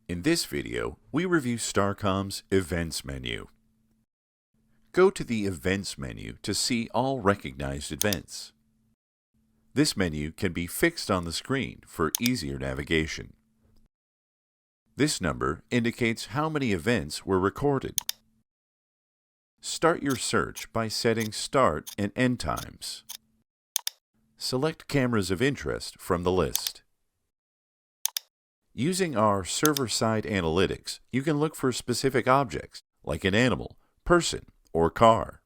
In this video, we review STARCOMM's Events menu. Go to the Events menu to see all recognized events. This menu can be fixed on the screen for easier navigation. This number indicates how many events were recorded. Start your search by setting start and end times. Select cameras of interest from the list. Using our server-side analytics, you can look for specific objects like an animal, person, or car.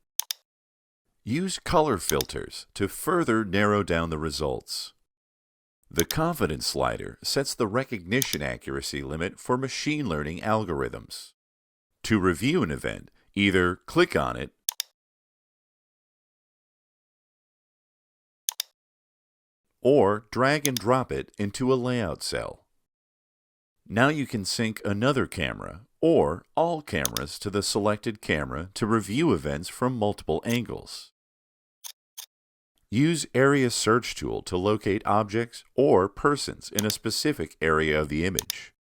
Use color filters to further narrow down the results. The confidence slider sets the recognition accuracy limit for machine learning algorithms. To review an event, either click on it or drag and drop it into a layout cell. Now you can sync another camera or all cameras to the selected camera to review events from multiple angles. Use Area Search Tool to locate objects or persons in a specific area of the image.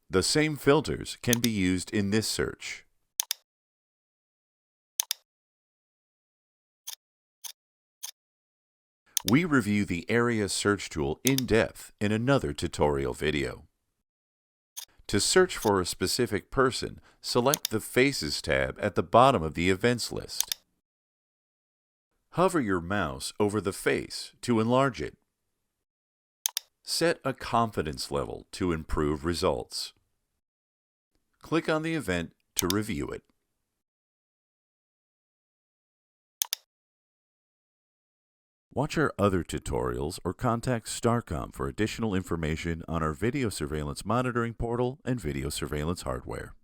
The same filters can be used in this search. We review the Area Search Tool in depth in another tutorial video. To search for a specific person, select the Faces tab at the bottom of the Events list. Hover your mouse over the face to enlarge it. Set a confidence level to improve results. Click on the event to review it. Watch our other tutorials or contact STARCOMM for additional information on our video surveillance monitoring portal and video surveillance hardware.